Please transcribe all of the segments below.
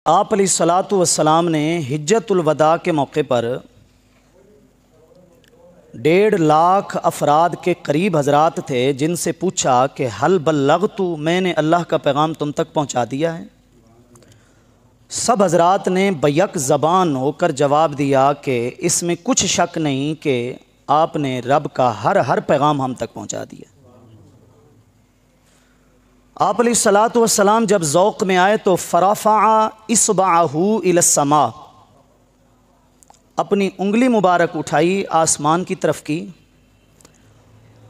आप अलैहिस्सलातु वस्सलाम ने हिज्जतुल वदा के मौके पर 1.5 लाख अफराद के करीब हजरात थे, जिनसे पूछा कि हल बल्लगतु, मैंने अल्लाह का पैगाम तुम तक पहुंचा दिया है। सब हजरात ने बैक ज़बान होकर जवाब दिया कि इसमें कुछ शक नहीं कि आपने रब का हर पैगाम हम तक पहुंचा दिया। आप अलैहिस्सलातु वस्सलाम जब ज़ौक़ में आए तो फ़रफ़अ इस्बअहु इलस्समा, अपनी उंगली मुबारक उठाई आसमान की तरफ की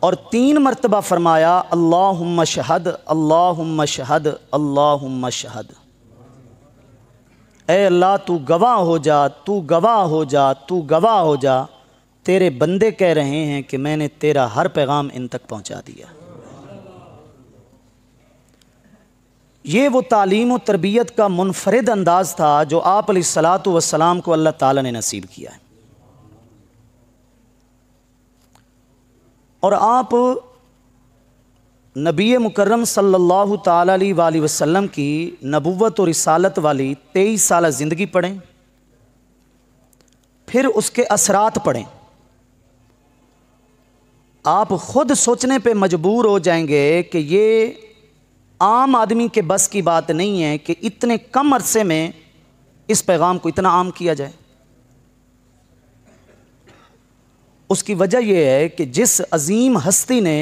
और 3 मरतबा फरमाया अल्लाहुम्मा शहद, अल्लाहुम्मा शहद, अल्लाहुम्मा शहद। ऐ अल्लाह तू गवाह हो जा, तू गवाह हो जा, तू गवाह हो जा, तेरे बंदे कह रहे हैं कि मैंने तेरा हर पैगाम इन तक पहुंचा दिया। ये वो तालीम व तरबियत का मुनफरिद अंदाज़ था जो आप अलैहिस्सलातु वस्सलाम को अल्लाह ताला ने नसीब किया है। और आप नबी मुकर्रम सल्लल्लाहु ताला अलैहि वसल्लम की नबुव्वत और रिसालत वाली 23 साल ज़िंदगी पढ़ें, फिर उसके असरात पढ़ें। आप ख़ुद सोचने पे मजबूर हो जाएंगे कि ये आम आदमी के बस की बात नहीं है कि इतने कम अरसे में इस पैगाम को इतना आम किया जाए। उसकी वजह यह है कि जिस अजीम हस्ती ने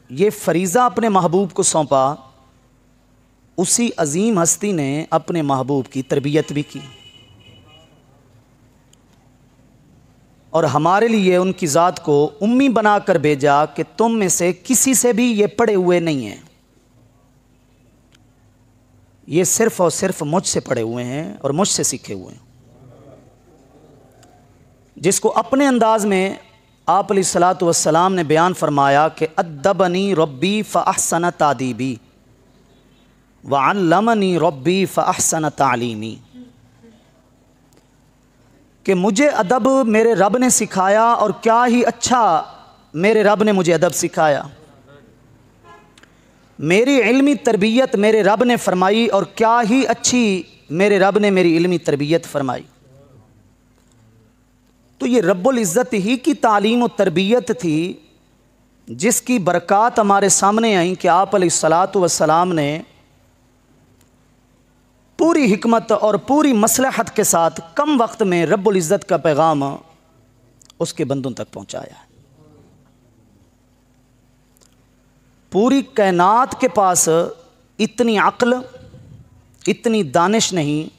ये फरीज़ा अपने महबूब को सौंपा, उसी अजीम हस्ती ने अपने महबूब की तरबियत भी की और हमारे लिए उनकी ज़ात को उम्मी बनाकर भेजा कि तुम में से किसी से भी ये पढ़े हुए नहीं हैं, ये सिर्फ़ और सिर्फ मुझसे पढ़े हुए हैं और मुझसे सीखे हुए हैं। जिसको अपने अंदाज में आप अलैहिस्सलातु वस्सलाम ने बयान फरमाया कि अद्दबनी रब्बी फ़अहसन तादीबी व अल्लमनी रब्बी फ़अहसन तालीमी, कि मुझे अदब मेरे रब ने सिखाया और क्या ही अच्छा मेरे रब ने मुझे अदब सिखाया। मेरी इल्मी तरबियत मेरे रब ने फरमाई और क्या ही अच्छी मेरे रब ने मेरी इल्मी तरबियत फरमाई। तो ये रब्बुल इज़्ज़त ही की तालीम और तरबियत थी जिसकी बरक़ात हमारे सामने आई कि आप अलैहिस्सलातु वस्सलाम ने पूरी हिकमत और पूरी मसलहत के साथ कम वक्त में रब्बुल इज़्ज़त का पैगाम उसके बंदों तक पहुँचाया। पूरी कायनात के पास इतनी अक्ल, इतनी दानिश नहीं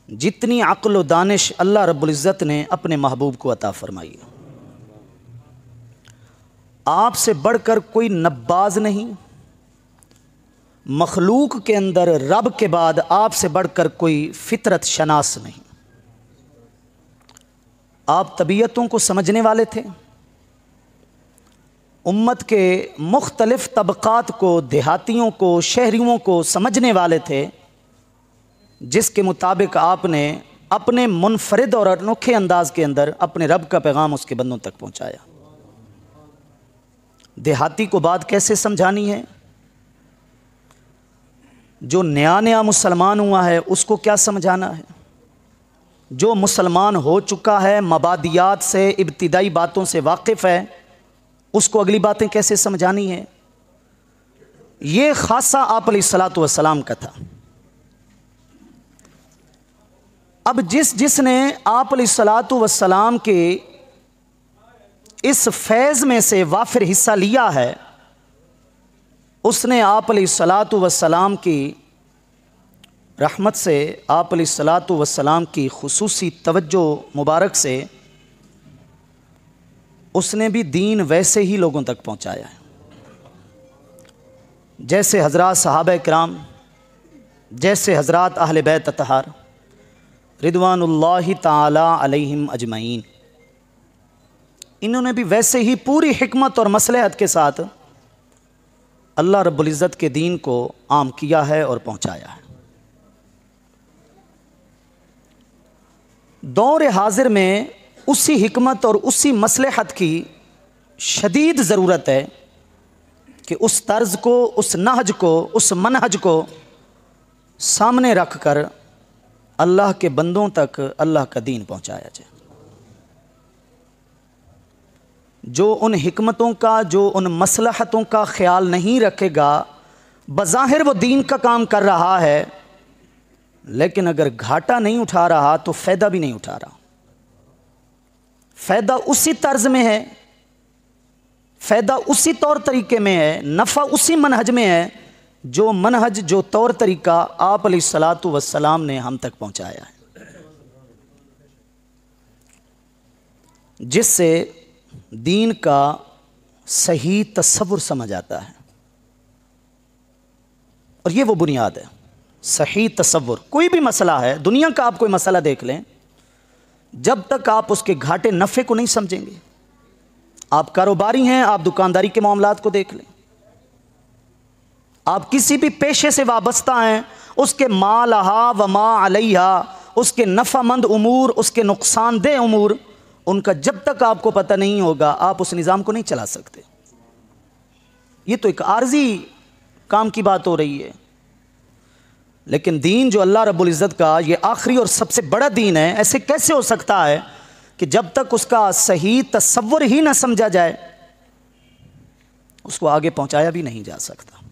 जितनी अक्ल व दानिश अल्लाह रब्बुल इज़्ज़त ने अपने महबूब को अता फरमाई। आपसे बढ़कर कोई नब्बाज नहीं, मखलूक के अंदर रब के बाद आपसे बढ़कर कोई फितरत शनास नहीं। आप तबीयतों को समझने वाले थे, उम्मत के मुख्तलिफ तबक़ात को, देहातियों को, शहरियों को समझने वाले थे, जिसके मुताबिक आपने अपने मुनफरिद और अनोखे अंदाज के अंदर अपने रब का पैगाम उसके बंदों तक पहुंचाया। देहाती को बात कैसे समझानी है, जो नया नया मुसलमान हुआ है उसको क्या समझाना है, जो मुसलमान हो चुका है मबादियात से, इब्तिदाई बातों से वाकिफ़ है, उसको अगली बातें कैसे समझानी है। ये खासा आप अलैहिस्सलातु वस्सलाम का था। अब जिसने आप अलैहिस्सलातु वस्सलाम के इस फैज़ में से वाफिर हिस्सा लिया है, उसने आप अलैहिस्सलातु वस्सलाम की रहमत से, आप अलैहिस्सलातु वस्सलाम की खुसूसी तवज्जो मुबारक से उसने भी दीन वैसे ही लोगों तक पहुंचाया है जैसे हज़रात सहाबा किराम, जैसे हज़रात अहले बैत अतहार रिदवानुल्लाहि ताला अलैहिम अजमईन। इन्होंने भी वैसे ही पूरी हिकमत और मसलहत के साथ अल्लाह रब्बुल इज़्ज़त के दीन को आम किया है और पहुंचाया है। दौर हाजिर में उसी हिकमत और उसी मसलहत की शदीद ज़रूरत है कि उस तर्ज़ को, उस नहज को, उस मनहज को सामने रख कर अल्लाह के बंदों तक अल्लाह का दीन पहुँचाया जाए। जो उन हिकमतों का, जो उन मसलहतों का ख्याल नहीं रखेगा, बज़ाहिर वो दीन का काम कर रहा है, लेकिन अगर घाटा नहीं उठा रहा तो फ़ायदा भी नहीं उठा रहा। फ़ायदा उसी तर्ज में है, फ़ायदा उसी तौर तरीके में है, नफ़ा उसी मनहज में है जो मनहज, जो तौर तरीका आप अलैहिस्सलातु वस्सलाम ने हम तक पहुँचाया है, जिससे दीन का सही तस्वुर समझ आता है। और ये वो बुनियाद है, सही तस्वुर। कोई भी मसला है, दुनिया का आप कोई मसला देख लें, जब तक आप उसके घाटे नफ़े को नहीं समझेंगे, आप कारोबारी हैं, आप दुकानदारी के मामलात को देख लें, आप किसी भी पेशे से वाबस्ता हैं, उसके मा लहा व मा अलैहा, उसके नफ़ामंद उमूर, उसके नुकसानदेह उमूर, उनका जब तक आपको पता नहीं होगा, आप उस निज़ाम को नहीं चला सकते। ये तो एक आर्जी काम की बात हो रही है। लेकिन दीन जो अल्लाह रब्बुल इज़्ज़त का ये आखिरी और सबसे बड़ा दीन है, ऐसे कैसे हो सकता है कि जब तक उसका सही तस्वुर ही ना समझा जाए, उसको आगे पहुंचाया भी नहीं जा सकता।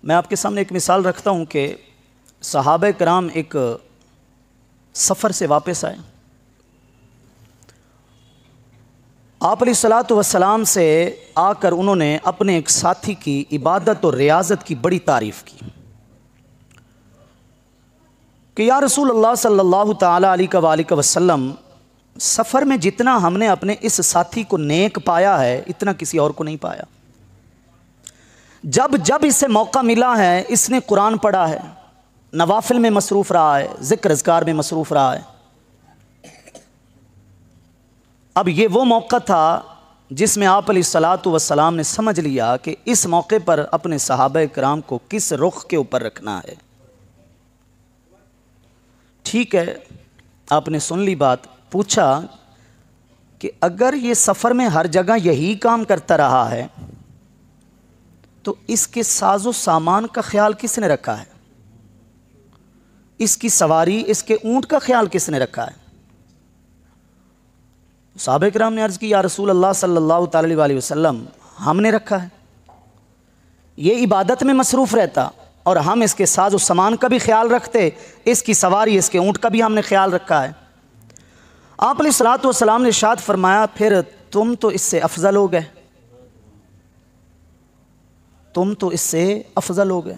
मैं आपके सामने एक मिसाल रखता हूं कि सहाबा कराम एक सफ़र से वापस आए। आप अलैहिस्सलातु वस्सलाम से आकर उन्होंने अपने एक साथी की इबादत और रियाजत की बड़ी तारीफ़ की कि या रसूल अल्लाह सल्लल्लाहु ताला अलैहि वसल्लम, सफ़र में जितना हमने अपने इस साथी को नेक पाया है, इतना किसी और को नहीं पाया। जब जब इसे मौका मिला है, इसने कुरान पढ़ा है, नवाफिल में मसरूफ़ रहा है, ज़िक्र अज़कार में मसरूफ़ रहा है। अब ये वो मौका था जिसमें आप अलैहिस्सलातु वस्सलाम ने समझ लिया कि इस मौके पर अपने सहाबा कराम को किस रुख के ऊपर रखना है। ठीक है, आपने सुन ली बात, पूछा कि अगर ये सफ़र में हर जगह यही काम करता रहा है तो इसके साजो सामान का ख्याल किसने रखा है, इसकी सवारी, इसके ऊँट का ख्याल किसने रखा है। सहाबा किराम ने अर्ज़ की, या रसूल अल्लाह सल्लल्लाहु अलैहि वसल्लम, हमने रखा है। ये इबादत में मसरूफ़ रहता और हम इसके साज और सामान का भी ख्याल रखते, इसकी सवारी, इसके ऊँट का भी हमने ख्याल रखा है। आप अलैहिस्सलातु वस्सलाम ने इरशाद फरमाया, फिर तुम तो इससे अफजल हो गए, तुम तो इससे अफजल हो गए।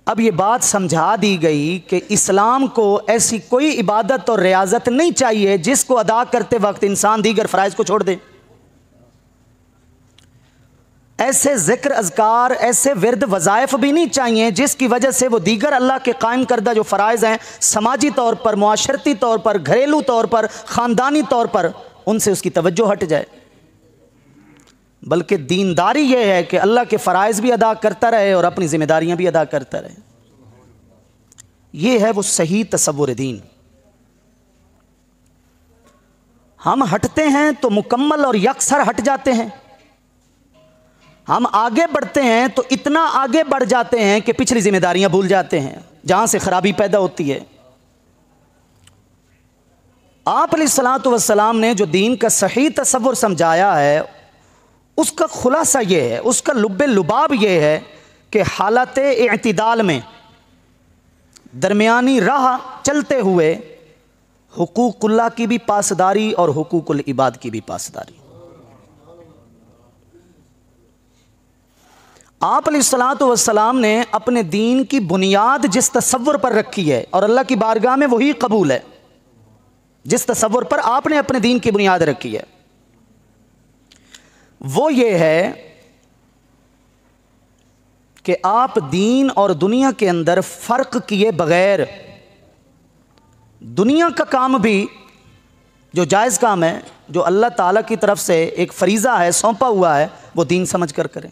अब ये बात समझा दी गई कि इस्लाम को ऐसी कोई इबादत और रियाजत नहीं चाहिए जिसको अदा करते वक्त इंसान दीगर फ़राइज़ को छोड़ दे। ऐसे ज़िक्र अज़कार, ऐसे विरद वज़ाइफ भी नहीं चाहिए जिसकी वजह से वो दीगर अल्लाह के कायम करदा जो फ़राइज़ हैं, समाजी तौर पर, मुआशरती तौर पर, घरेलू तौर पर, ख़ानदानी तौर पर, उनसे उसकी तवज्जो हट जाए। बल्कि दीनदारी ये है कि अल्लाह के फ़राइज़ भी अदा करता रहे और अपनी ज़िम्मेदारियाँ भी अदा करता रहे। ये है वो सही तस्वुर दीन। हम हटते हैं तो मुकम्मल और यकसर हट जाते हैं, हम आगे बढ़ते हैं तो इतना आगे बढ़ जाते हैं कि पिछली ज़िम्मेदारियाँ भूल जाते हैं, जहाँ से ख़राबी पैदा होती है। आप अलैहिस्सलातु वस्सलाम ने जो दीन का सही तस्वुर समझाया है, उसका खुलासा ये है, उसका लुब्बे लुबाब ये है कि हालत इअ्तिदाल में, दरमियानी राह चलते हुए, हुकूकुल्लाह की भी पासदारी और हुकूकुल इबाद की भी पासदारी। आप अलैहिस्सलातु वस्सलाम ने अपने दीन की बुनियाद जिस तस्वुर पर रखी है, और अल्लाह की बारगाह में वही कबूल है, जिस तस्वुर पर आपने अपने दीन की बुनियाद रखी है, वो ये है कि आप दीन और दुनिया के अंदर फ़र्क किए बग़ैर, दुनिया का काम भी जो जायज़ काम है, जो अल्लाह ताला की तरफ से एक फ़रीज़ा है, सौंपा हुआ है, वो दीन समझ कर करें।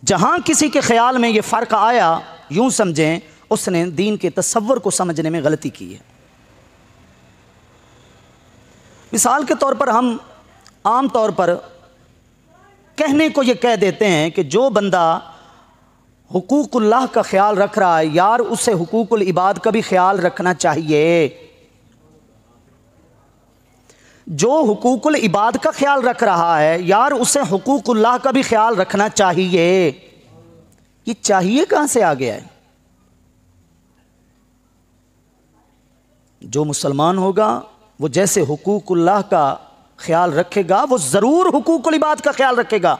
जहाँ किसी के ख़्याल में ये फ़र्क आया, यूँ समझें उसने दीन के तस्वुर को समझने में गलती की है। मिसाल के तौर पर हम आम तौर पर कहने को ये कह देते हैं कि जो बंदा हुकूकुल्लाह का ख्याल रख रहा है यार, उसे हुकूकुल इबाद का भी ख्याल रखना चाहिए। जो हुकूकुल इबाद का ख्याल रख रहा है यार, उसे हुकूकुल्लाह का भी ख्याल रखना चाहिए। ये चाहिए कहां से आ गया है? जो मुसलमान होगा वो जैसे हुकूकुल्लाह का ख्याल रखेगा, वो जरूर हुकूकुल इबाद का ख्याल रखेगा।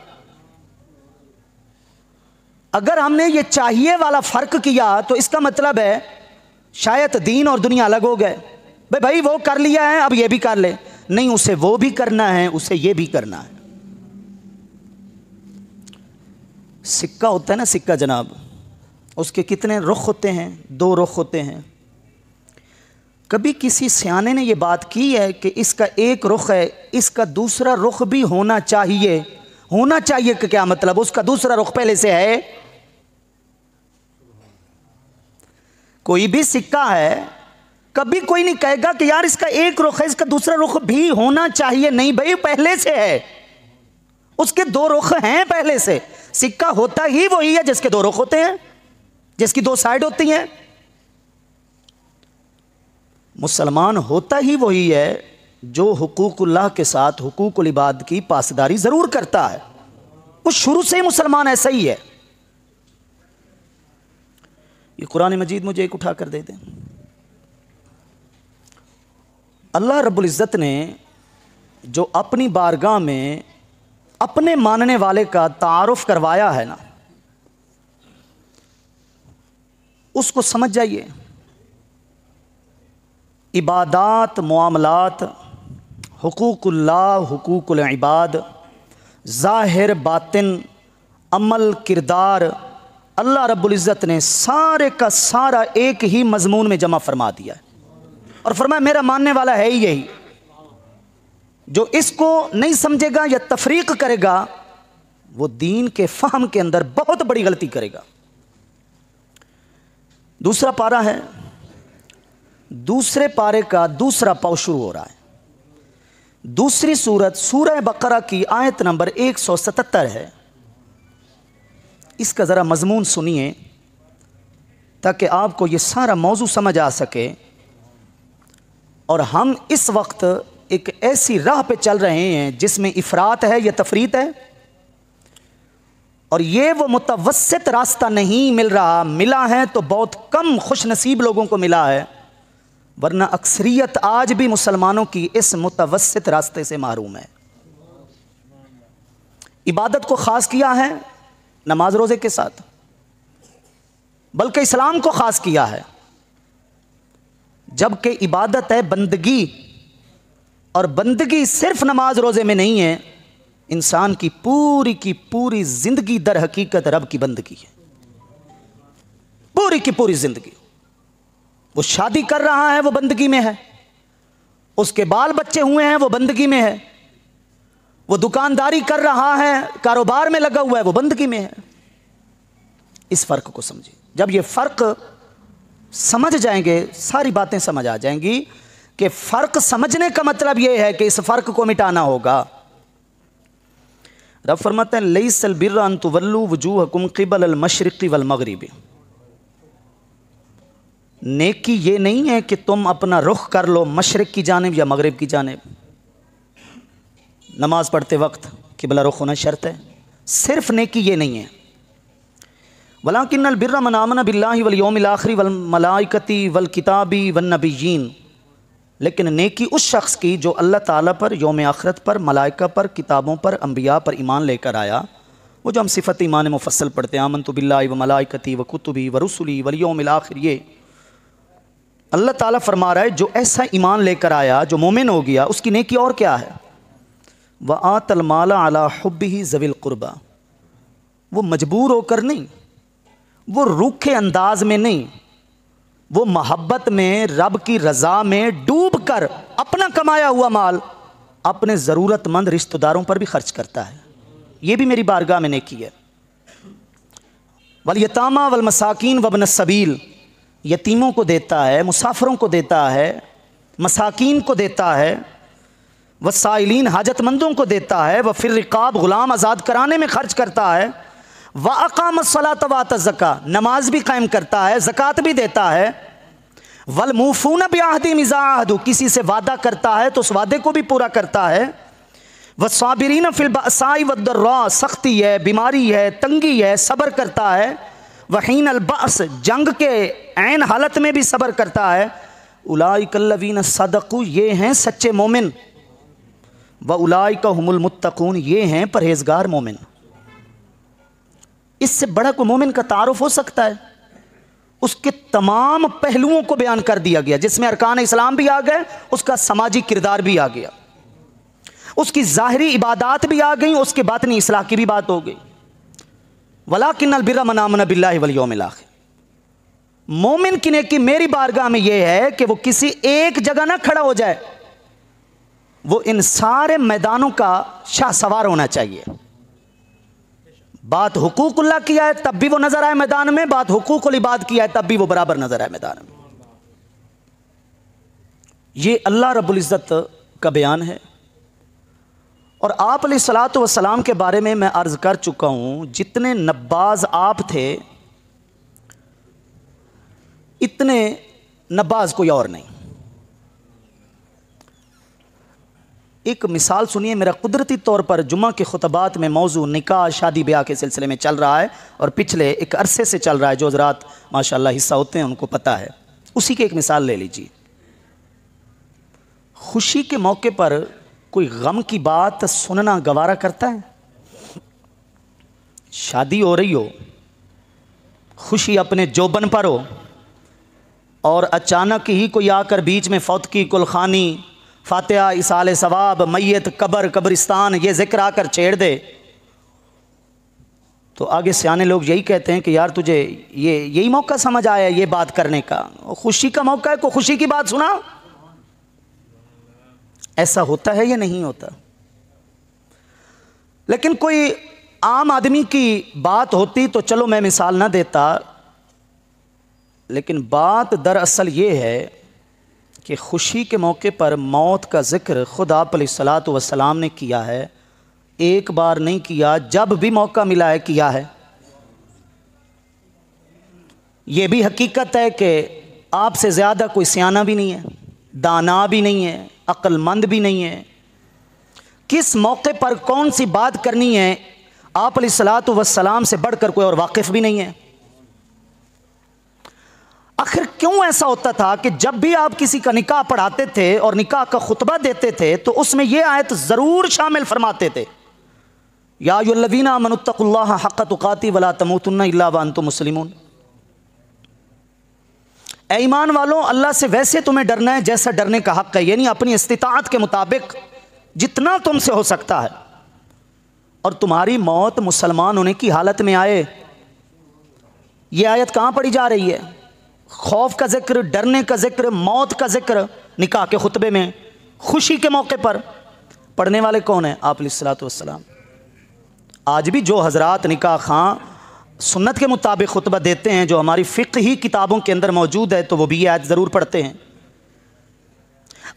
अगर हमने ये चाहिए वाला फर्क किया तो इसका मतलब है शायद दीन और दुनिया अलग हो गए। भाई वो कर लिया है, अब ये भी कर ले। नहीं, उसे वो भी करना है, उसे ये भी करना है। सिक्का होता है ना, सिक्का जनाब, उसके कितने रुख होते हैं? 2 रुख होते हैं। कभी किसी सियाने ने यह बात की है कि इसका एक रुख है, इसका दूसरा रुख भी होना चाहिए? होना चाहिए कि क्या मतलब? उसका दूसरा रुख पहले से है। कोई भी सिक्का है, कभी कोई नहीं कहेगा कि यार इसका एक रुख है, इसका दूसरा रुख भी होना चाहिए। नहीं भाई, पहले से है, उसके 2 रुख हैं पहले से। सिक्का होता ही वही है जिसके 2 रुख होते हैं, जिसकी 2 साइड होती हैं। मुसलमान होता ही वही है जो हुकूकुल्लाह के साथ हुकूकुल इबाद की पासदारी जरूर करता है। वो शुरू से ही मुसलमान ऐसा ही है। ये कुरान मजीद मुझे एक उठा कर दे दें। अल्लाह रब्बुल इज़्ज़त ने जो अपनी बारगाह में अपने मानने वाले का तारुफ करवाया है ना, उसको समझ जाइए। इबादात, मुआमलात, हुकूकुल्लाह, हुकूकुल इबाद, ज़ाहिर बातिन, अमल, किरदार, अल्लाह रब्बुल इज़्ज़त ने सारे का सारा एक ही मजमून में जमा फरमा दिया है और फरमाया मेरा मानने वाला है ही यही। जो इसको नहीं समझेगा या तफरीक करेगा वो दीन के फहम के अंदर बहुत बड़ी गलती करेगा। दूसरा पारा है, दूसरे पारे का दूसरा पाव शुरू हो रहा है। दूसरी सूरत सूरह बकरा की आयत नंबर 177 है। इसका ज़रा मजमून सुनिए ताकि आपको ये सारा मौजू समझ आ सके। और हम इस वक्त एक ऐसी राह पे चल रहे हैं जिसमें इफरात है या तफरीत है, और ये वो मुतवस्सित रास्ता नहीं मिल रहा। मिला है तो बहुत कम खुशनसीब लोगों को मिला है, वरना अक्सरियत आज भी मुसलमानों की इस मुतवस्सित रास्ते से महरूम है। इबादत को ख़ास किया है नमाज रोज़े के साथ, बल्कि इस्लाम को ख़ास किया है, जबकि इबादत है बंदगी, और बंदगी सिर्फ नमाज रोज़े में नहीं है। इंसान की पूरी ज़िंदगी दर हकीकत रब की बंदगी है। पूरी की पूरी ज़िंदगी। वो शादी कर रहा है वो बंदगी में है, उसके बाल बच्चे हुए हैं वो बंदगी में है, वो दुकानदारी कर रहा है, कारोबार में लगा हुआ है, वो बंदगी में है। इस फ़र्क को समझिए। जब ये फ़र्क समझ जाएंगे सारी बातें समझ आ जाएंगी कि फ़र्क समझने का मतलब ये है कि इस फ़र्क को मिटाना होगा। रब फरमाते हैं लैसल बिर्रा अन तुवल्लू वजूहकुम क़िबल अल मशरिक़ि वल मग़रिबि। नेकी ये नहीं है कि तुम अपना रुख कर लो मशरिक़ की जानिब या मग़रिब की जानिब। नमाज पढ़ते वक्त क़िबला रुख होना शर्त है, सिर्फ नेकी ये नहीं है। वलाकिन्नल बिर्रा मन आमन बिल्लाहि वल यौमिल आखिर वल मलाइकति वल किताबी वन नबिय्यीन। लेकिन नेकी उस शख्स की जो अल्लाह ताला पर, यौम आखिरत पर, मलाइका पर, किताबों पर, अंबिया पर ईमान लेकर आया। वो जो हम सिफ़त ईमान मुफस्सल पढ़ते हैं, आमनतु बिल्लाहि व मलाइकति व कुतुबी व रुसुली वल यौमिल आखिर, ये अल्लाह ताला फरमा रहा है जो ऐसा ईमान लेकर आया, जो मोमिन हो गया, उसकी नेकी और क्या है। व आतल माला अला हुब्बिही ज़विल क़ुरबा। वो मजबूर होकर नहीं, वो रूखे अंदाज में नहीं, वो मोहब्बत में, रब की रज़ा में डूब कर अपना कमाया हुआ माल अपने ज़रूरतमंद रिश्तेदारों पर भी खर्च करता है। ये भी मेरी बारगाह में नेकी है। वल यतामा वल मसाकीन वब्न सबील। यतीमों को देता है, मुसाफिरों को देता है, मसाकीन को देता है, वसाइलीन हाजतमंदों को देता है, व फिर रिकाब गुलाम आज़ाद कराने में खर्च करता है, व अक़ामस्सलात व आतज़्ज़का नमाज भी कायम करता है, ज़कात भी देता है, वल मूफ़ून बिअहदिहिम इज़ा अहदू किसी से वादा करता है तो उस वादे को भी पूरा करता है, वस्साबिरीन फिल बअसाई वद्दर्रा सख्ती है, बीमारी है, तंगी है, सब्र करता है, वहीन अल बअस जंग के ऐन हालत में भी सब्र करता है, उलाइकल्लज़ीना सदक़ू ये हैं सच्चे मोमिन, व उलाइका हुमुल मुत्तक़ून ये हैं परहेज़गार मोमिन। इससे बड़ा कोई मोमिन का तारुफ हो सकता है? उसके तमाम पहलुओं को बयान कर दिया गया, जिसमें अरकान इस्लाम भी आ गए, उसका समाजी किरदार भी आ गया, उसकी ज़ाहिरी इबादात भी आ गई, उसके बातनी इस्लाह की भी बात हो गई। वलाकिन्नल बिर्रा मन आमन बिल्लाहि वल यौमिल आखिर। मोमिन की नेकी मेरी बारगाह में यह है कि वो किसी एक जगह ना खड़ा हो जाए, वो इन सारे मैदानों का शाहसवार होना चाहिए। बात हुकूकुल्लाह किया है तब भी वो नजर आए मैदान में, बात हुकूकुल इबाद किया है तब भी वो बराबर नजर आए मैदान में। ये अल्लाह रब्बुल इज़्ज़त का बयान है। और आप अलैहिस्सलातु वस्सलाम के बारे में मैं अर्ज़ कर चुका हूँ, जितने नब्बाज आप थे इतने नब्बाज कोई और नहीं। एक मिसाल सुनिए, मेरा कुदरती तौर पर जुम्मा के खुतबात में मौजू निकाह शादी ब्याह के सिलसिले में चल रहा है और पिछले एक अरसे से चल रहा है। जो हज़रात माशाअल्लाह हिस्सा होते हैं उनको पता है। उसी की एक मिसाल ले लीजिए। खुशी के मौके पर कोई गम की बात सुनना गवारा करता है? शादी हो रही हो, खुशी अपने जोबन पर हो और अचानक ही कोई आकर बीच में फौत की कुलखानी, फातिहा, इसाले सवाब, मैयत, कब्र, कब्रिस्तान ये जिक्र आकर छेड़ दे, तो आगे सियाने लोग यही कहते हैं कि यार तुझे यही मौका समझ आया ये बात करने का, खुशी का मौका है, कोई खुशी की बात सुना। ऐसा होता है या नहीं होता? लेकिन कोई आम आदमी की बात होती तो चलो मैं मिसाल ना देता, लेकिन बात दरअसल ये है कि खुशी के मौके पर मौत का जिक्र खुद आप अलैहिस्सलातु वस्सलाम ने किया है। एक बार नहीं किया, जब भी मौका मिला है किया है। ये भी हकीकत है कि आपसे ज़्यादा कोई सियाना भी नहीं है, दाना भी नहीं है, अक्लमंद भी नहीं है। किस मौके पर कौन सी बात करनी है आप अलैहिस्सलातु वस्सलाम से बढ़कर कोई और वाकिफ़ भी नहीं है। आखिर क्यों ऐसा होता था कि जब भी आप किसी का निकाह पढ़ाते थे और निकाह का खुतबा देते थे तो उसमें यह आयत ज़रूर शामिल फरमाते थे, या अय्युहल्लज़ीना आमनुत्तक़ुल्लाह हक़्क़ तुक़ातिह वला तमूतुन्ना इल्ला व अंतुम मुस्लिमून। ऐ ईमान वालों, अल्लाह से वैसे तुम्हें डरना है जैसा डरने का हक़ है, यानी अपनी इस्तिताअत के मुताबिक जितना तुमसे हो सकता है, और तुम्हारी मौत मुसलमान होने की हालत में आए। यह आयत कहाँ पढ़ी जा रही है? खौफ का जिक्र, डरने का जिक्र, मौत का जिक्र निकाह के खुतबे में, खुशी के मौके पर पढ़ने वाले कौन हैं? आप अलैहिस्सलातु वस्सलाम। आज भी जो हज़रात निकाह खां सुन्नत के मुताबिक खुतबा देते हैं, जो हमारी फ़िक़्ही किताबों के अंदर मौजूद है, तो वो भी ये आयत ज़रूर पढ़ते हैं।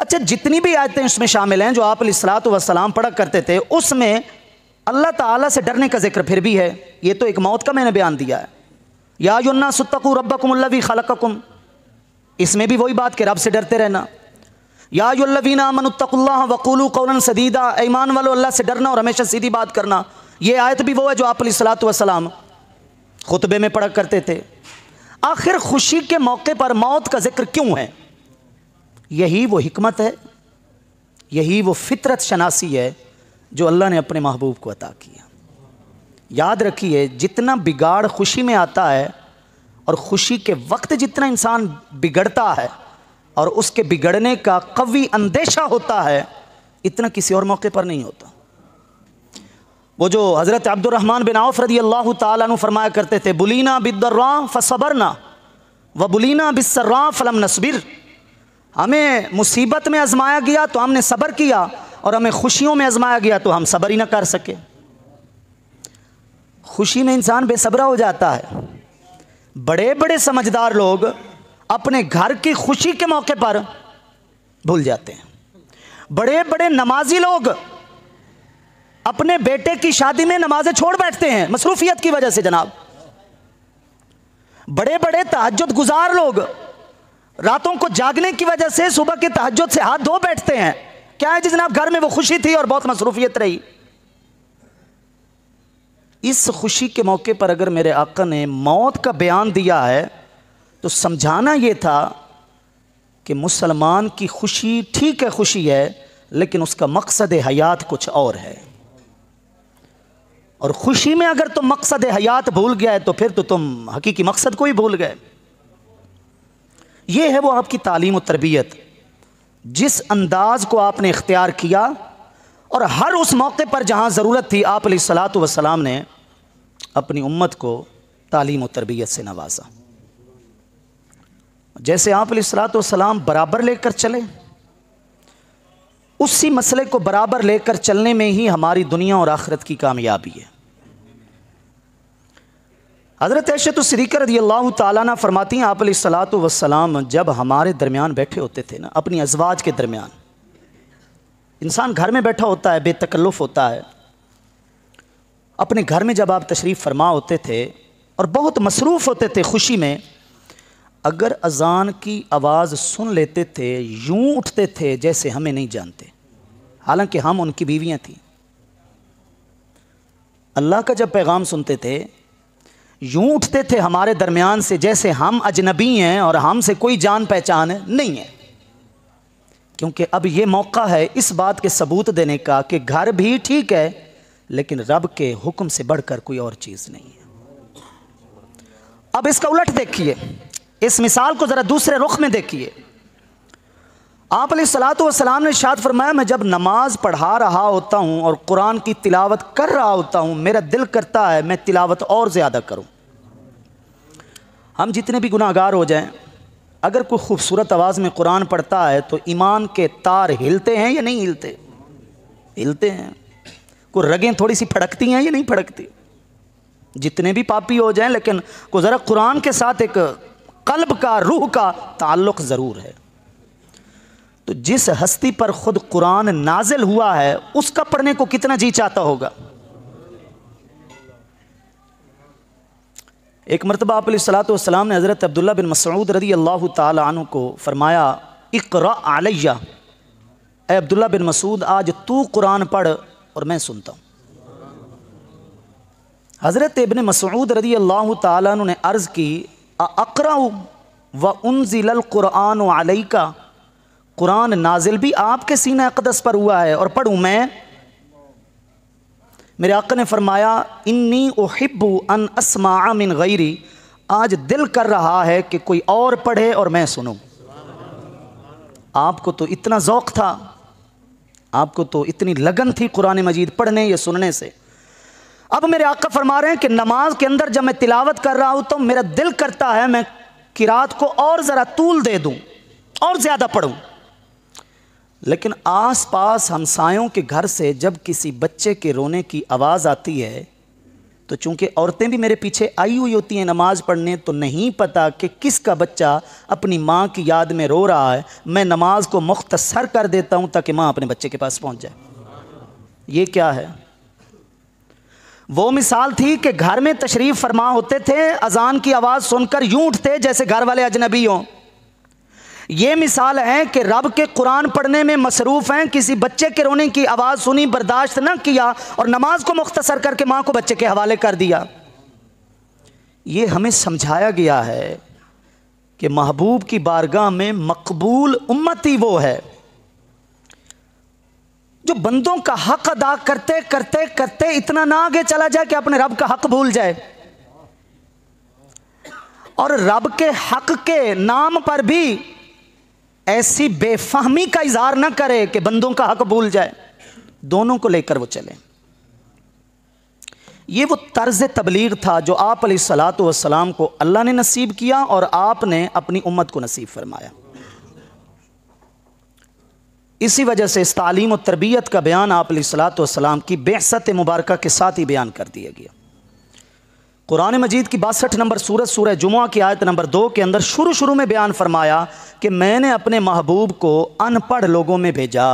अच्छा, जितनी भी आयतें इसमें शामिल हैं जो आप अलैहिस्सलातु वस्सलाम पढ़ा करते थे, उसमें अल्लाह ताला से डरने का जिक्र फिर भी है। ये तो एक मौत का मैंने बयान दिया है, या अय्युहन्नासु इत्तक़ू रब्बकुमुल्लज़ी ख़लक़कुम, इसमें भी वही बात कि रब से डरते रहना। या अय्युहल्लज़ीना आमनुत्तक़ुल्लाह वक़ूलू क़ौलन सदीदा, ईमान वालों अल्लाह से डरना और हमेशा सीधी बात करना। ये आयत भी वो है जो आप अलैहिस्सलातु वस्सलाम खुतबे में पढ़ा करते थे। आखिर खुशी के मौके पर मौत का जिक्र क्यों है? यही वो हिकमत है, यही वो फितरत शनासी है जो अल्लाह ने अपने महबूब को अता किया। याद रखिए, जितना बिगाड़ खुशी में आता है और खुशी के वक्त जितना इंसान बिगड़ता है और उसके बिगड़ने का कवी अंदेशा होता है, इतना किसी और मौके पर नहीं होता। वो जो हज़रत अब्दुर्रहमान बिन औफ रज़ी अल्लाह ताला अन्हु फरमाया करते थे, बुलीना बिद्दर्रा फसबरना व बुलीना बिस्सर्रा फलम नस्बिर। हमें मुसीबत में आजमाया गया तो हमने सब्र किया, और हमें खुशियों में आजमाया गया तो हम सब्र ही ना कर सके। खुशी में इंसान बेसब्रा हो जाता है। बड़े बड़े समझदार लोग अपने घर की खुशी के मौके पर भूल जाते हैं। बड़े बड़े नमाजी लोग अपने बेटे की शादी में नमाजें छोड़ बैठते हैं मसरूफियत की वजह से जनाब। बड़े बड़े तहज्जुद गुजार लोग रातों को जागने की वजह से सुबह के तहज्जुद से हाथ धो बैठते हैं। क्या है जी जनाब, घर में वो खुशी थी और बहुत मसरूफियत रही। इस खुशी के मौके पर अगर मेरे आका ने मौत का बयान दिया है तो समझाना यह था कि मुसलमान की खुशी ठीक है, खुशी है, लेकिन उसका मकसद हयात कुछ और है। और खुशी में अगर तुम मकसद हयात भूल गया है तो फिर तो तुम हकीकी मकसद को ही भूल गए। ये है वो आपकी तालीम और तरबियत, जिस अंदाज को आपने इख्तियार किया और हर उस मौके पर जहाँ ज़रूरत थी आप अलैहिस्सलातु वस्सलाम ने अपनी उम्मत को तालीम और तरबियत से नवाजा। जैसे आप अलैहिस्सलातु वस्सलाम बराबर लेकर चले, उसी मसले को बराबर लेकर चलने में ही हमारी दुनिया और आखिरत की कामयाबी है। हज़रत आयशा सिद्दीक़ा रज़ियल्लाहु ताला अन्हा फरमाती हैं आप अलैहिस्सलातु वस्सलाम जब हमारे दरमियान बैठे होते थे ना, अपनी अज़वाज के दरमियान, इंसान घर में बैठा होता है, बेतकल्लुफ़ होता है, अपने घर में जब आप तशरीफ़ फरमा होते थे और बहुत मसरूफ़ होते थे खुशी में, अगर अज़ान की आवाज़ सुन लेते थे यूं उठते थे जैसे हमें नहीं जानते, हालांकि हम उनकी बीवियां थीं। अल्लाह का जब पैगाम सुनते थे यूं उठते थे हमारे दरमियान से जैसे हम अजनबी हैं और हमसे कोई जान पहचान नहीं है। क्योंकि अब ये मौका है इस बात के सबूत देने का कि घर भी ठीक है लेकिन रब के हुक्म से बढ़कर कोई और चीज़ नहीं है। अब इसका उलट देखिए, इस मिसाल को ज़रा दूसरे रुख में देखिए। आप अलैहिस्सलातु वस्सलाम ने इरशाद फरमाया मैं जब नमाज पढ़ा रहा होता हूँ और कुरान की तिलावत कर रहा होता हूँ, मेरा दिल करता है मैं तिलावत और ज़्यादा करूँ। हम जितने भी गुनाहगार हो जाएं, अगर कोई खूबसूरत आवाज़ में कुरान पढ़ता है तो ईमान के तार हिलते हैं या नहीं हिलते? हिलते हैं। कोई रगें थोड़ी सी फड़कती हैं या नहीं फड़कती? जितने भी पापी हो जाएं, लेकिन को ज़रा कुरान के साथ एक कल्ब का, रूह का ताल्लुक़ ज़रूर है। तो जिस हस्ती पर खुद कुरान नाजिल हुआ है उसका पढ़ने को कितना जी चाहता होगा। एक मरतबा आप अलैहिस्सलातु वस्सलाम ने हज़रत अब्दुल्ला बिन मसऊद रज़ियल्लाहु ताला अन्हु को फरमाया इक़रा अलैया, ए अब्दुल्ला बिन मसूद आज तू कुरान पढ़ और मैं सुनता हूँ। हज़रत इब्न मसऊद रज़ियल्लाहु ताला अन्हु ने अर्ज़ की अक़राउ व उन्ज़िलल कुरान अलैका, कुरान नाजिल भी आपके सीने अक़दस पर हुआ है और पढ़ूँ मैं? मेरे आका ने फरमाया इन्नी उहिब्बु अन अस्माअ मिन गैरी, आज दिल कर रहा है कि कोई और पढ़े और मैं सुनूं। आपको तो इतना ज़ौक़ था, आपको तो इतनी लगन थी कुरान मजीद पढ़ने या सुनने से। अब मेरे आका फरमा रहे हैं कि नमाज के अंदर जब मैं तिलावत कर रहा हूँ तो मेरा दिल करता है मैं किरात को और ज़रा तूल दे दूँ और ज़्यादा पढ़ूँ। लेकिन आस पास हमसायों के घर से जब किसी बच्चे के रोने की आवाज़ आती है तो चूँकि औरतें भी मेरे पीछे आई हुई होती हैं नमाज़ पढ़ने, तो नहीं पता कि किसका बच्चा अपनी माँ की याद में रो रहा है, मैं नमाज को मुख्तसर कर देता हूँ ताकि माँ अपने बच्चे के पास पहुँच जाए। ये क्या है? वो मिसाल थी कि घर में तशरीफ़ फरमा होते थे, अजान की आवाज़ सुनकर यूँ उठते जैसे घर वाले अजनबी हों। ये मिसाल है कि रब के कुरान पढ़ने में मसरूफ़ हैं, किसी बच्चे के रोने की आवाज़ सुनी, बर्दाश्त न किया और नमाज को मुख्तसर करके माँ को बच्चे के हवाले कर दिया। ये हमें समझाया गया है कि महबूब की बारगाह में मकबूल उम्मती वो है जो बंदों का हक अदा करते करते करते इतना ना आगे चला जाए कि अपने रब का हक भूल जाए, और रब के हक के नाम पर भी ऐसी बेफहमी का इजहार न करे कि बंदों का हक भूल जाए। दोनों को लेकर वो चले। ये वो तर्ज तबलीग था जो आप अलैहिस्सलातु वस्सलाम को अल्लाह ने नसीब किया और आपने अपनी उम्मत को नसीब फरमाया। इसी वजह से इस तालीम और तरबियत का बयान आप अलैहिस्सलातु वस्सलाम की बेअसत मुबारका के साथ ही बयान कर दिया गया। कुरान मजीद की 62 नंबर सूरत सूरह जुमुआ की आयत नंबर 2 के अंदर शुरू में बयान फरमाया कि मैंने अपने महबूब को अनपढ़ लोगों में भेजा।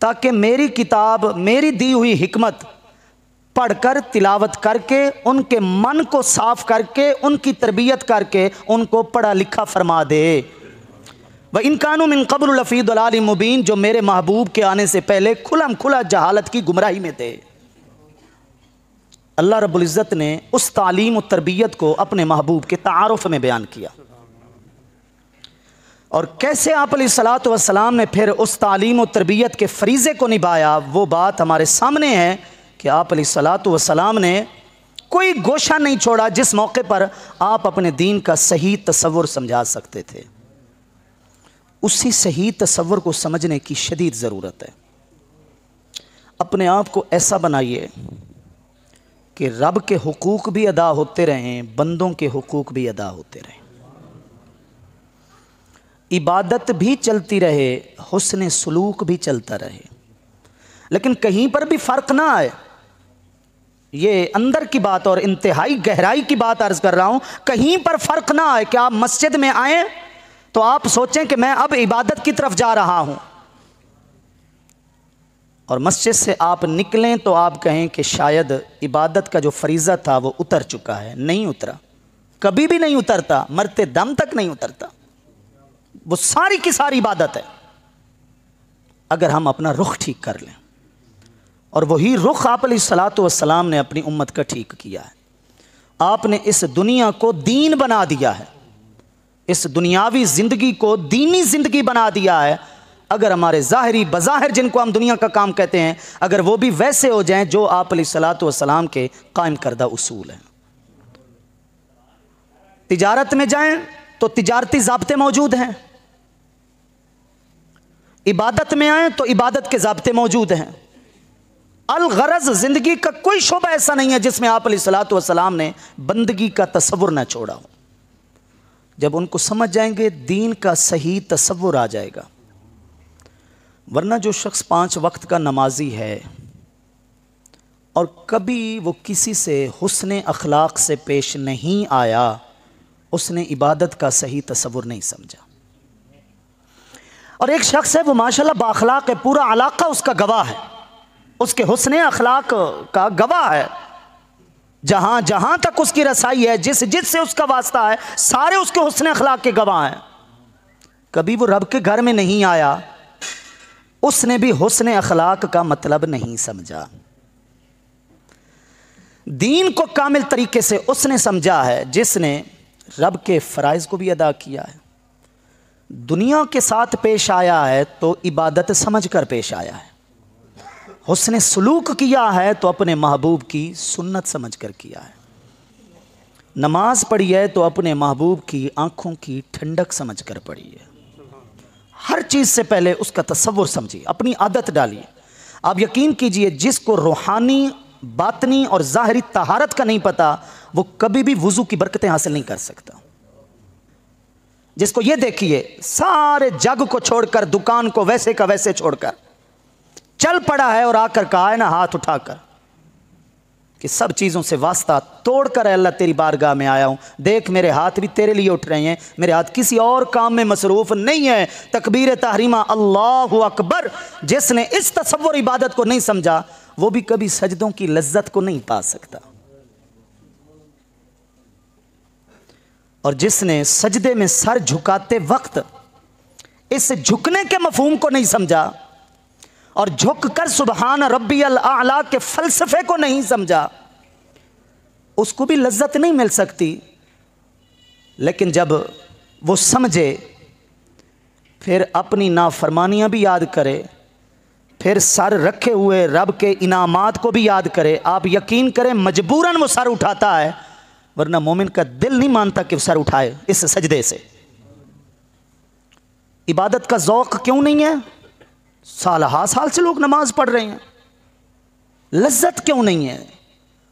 ताकि मेरी किताब, मेरी दी हुई हिकमत पढ़कर तिलावत करके उनके मन को साफ करके उनकी तरबियत करके उनको पढ़ा लिखा फरमा दे। व इनकानु मिन क़ब्ल लफ़ी दलाल मुबीन, जो मेरे महबूब के आने से पहले खुलम खुला जहालत की गुमराही में थे। अल्लाह रब्बुल इज़्ज़त ने उस तालीम और तरबियत को अपने महबूब के तारुफ में बयान किया, और कैसे आप अलैहिस्सलातु वस्सलाम ने फिर उस तालीम और तरबियत के फरीज़े को निभाया, वो बात हमारे सामने है कि आप अलैहिस्सलातु वस्सलाम ने कोई गोशा नहीं छोड़ा जिस मौके पर आप अपने दीन का सही तसव्वुर समझा सकते थे। उसी सही तसव्वुर को समझने की शदीद ज़रूरत है। अपने आप को ऐसा बनाइए कि रब के हुकूक भी अदा होते रहें, बंदों के हुकूक भी अदा होते रहें, इबादत भी चलती रहे, हुस्न सुलूक भी चलता रहे, लेकिन कहीं पर भी फ़र्क ना आए। ये अंदर की बात और इंतहाई गहराई की बात अर्ज़ कर रहा हूँ, कहीं पर फ़र्क ना आए कि आप मस्जिद में आएँ तो आप सोचें कि मैं अब इबादत की तरफ जा रहा हूँ, और मस्जिद से आप निकलें तो आप कहें कि शायद इबादत का जो फरीज़ा था वो उतर चुका है। नहीं उतरा, कभी भी नहीं उतरता, मरते दम तक नहीं उतरता। वो सारी की सारी इबादत है अगर हम अपना रुख ठीक कर लें, और वही रुख आप अलैहिस्सलातु वस्सलाम ने अपनी उम्मत का ठीक किया है। आपने इस दुनिया को दीन बना दिया है, इस दुनियावी ज़िंदगी को दीनी ज़िंदगी बना दिया है। अगर हमारे ज़ाहिरी बज़ाहिर जिनको हम दुनिया का काम कहते हैं, अगर वो भी वैसे हो जाएं जो आप अलैहिस्सलातु वस्सलाम के कायम करदा उसूल हैं। तिजारत में जाएं तो तिजारती ज़ाब्ते मौजूद हैं, इबादत में आएँ तो इबादत के ज़ाब्ते मौजूद हैं। अल-गरज़ ज़िंदगी का कोई शोबा ऐसा नहीं है जिसमें आप अलैहिस्सलातु वस्सलाम ने बंदगी का तसव्वुर न छोड़ा हो। जब उनको समझ जाएंगे दीन का सही तसव्वुर आ जाएगा। वरना जो शख्स 5 वक्त का नमाजी है और कभी वो किसी से हुस्न अखलाक से पेश नहीं आया, उसने इबादत का सही तसव्वुर नहीं समझा। और एक शख्स है वो माशाल्लाह बाखलाक है, पूरा इलाका उसका गवाह है, उसके हुस्न अखलाक का गवाह है। जहाँ जहाँ तक उसकी रसाई है, जिस से उसका वास्ता है, सारे उसके हुस्न अखलाक के गवाह हैं। कभी वो रब के घर में नहीं आया, उसने भी हुस्न अखलाक का मतलब नहीं समझा। दीन को कामिल तरीके से उसने समझा है जिसने रब के फ़राइज़ को भी अदा किया है, दुनिया के साथ पेश आया है तो इबादत समझ कर पेश आया है, हुस्न सुलूक किया है तो अपने महबूब की सुन्नत समझ कर किया है, नमाज पढ़ी है तो अपने महबूब की आँखों की ठंडक समझ कर पढ़ी है। हर चीज़ से पहले उसका तसव्वुर समझिए, अपनी आदत डालिए। आप यकीन कीजिए जिसको रूहानी, बातनी और ज़ाहिरी तहारत का नहीं पता, वो कभी भी वुज़ू की बरकतें हासिल नहीं कर सकता। जिसको ये देखिए सारे जग को छोड़कर, दुकान को वैसे का वैसे छोड़कर चल पड़ा है और आकर कहा है ना हाथ उठाकर कि सब चीज़ों से वास्ता तोड़कर अल्लाह तेरी बारगाह में आया हूँ, देख मेरे हाथ भी तेरे लिए उठ रहे हैं, मेरे हाथ किसी और काम में मसरूफ़ नहीं है। तकबीर तहरीमा अल्लाहु अकबर। जिसने इस तसव्वुर इबादत को नहीं समझा वो भी कभी सजदों की लज्जत को नहीं पा सकता, और जिसने सजदे में सर झुकाते वक्त इस झुकने के मफहूम को नहीं समझा और झुक कर सुबहान रब्बियल आला के फ़लसफ़े को नहीं समझा, उसको भी लज्जत नहीं मिल सकती। लेकिन जब वो समझे, फिर अपनी नाफरमानियाँ भी याद करे, फिर सर रखे हुए रब के इनामात को भी याद करे, आप यकीन करें मजबूरन वो सर उठाता है, वरना मोमिन का दिल नहीं मानता कि सर उठाए इस सजदे से। इबादत का ज़ौक़ क्यों नहीं है? साल से लोग नमाज पढ़ रहे हैं, लज्जत क्यों नहीं है?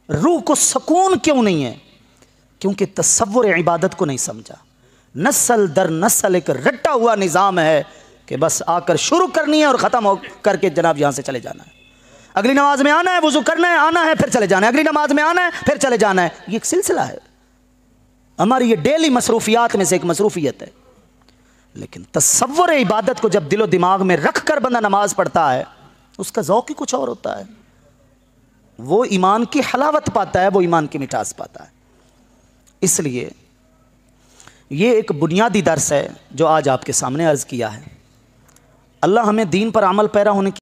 रूह को सुकून क्यों नहीं है? क्योंकि तसव्वुर इबादत को नहीं समझा। नस्ल दर नस्ल एक रट्टा हुआ निज़ाम है कि बस आकर शुरू करनी है और ख़त्म हो करके जनाब यहाँ से चले जाना है। अगली नमाज में आना है, वुज़ू करना है, आना है, फिर चले जाना है, अगली नमाज में आना है, फिर चले जाना है। ये एक सिलसिला है, हमारी ये डेली मसरूफियात में से एक मसरूफियत है। लेकिन तसव्वुर इबादत को जब दिलो दिमाग में रख कर बंदा नमाज पढ़ता है उसका ज़ौक़ ही कुछ और होता है। वो ईमान की हलावत पाता है, वो ईमान की मिठास पाता है। इसलिए ये एक बुनियादी दर्स है जो आज आपके सामने अर्ज़ किया है। अल्लाह हमें दीन पर अमल पैरा होने की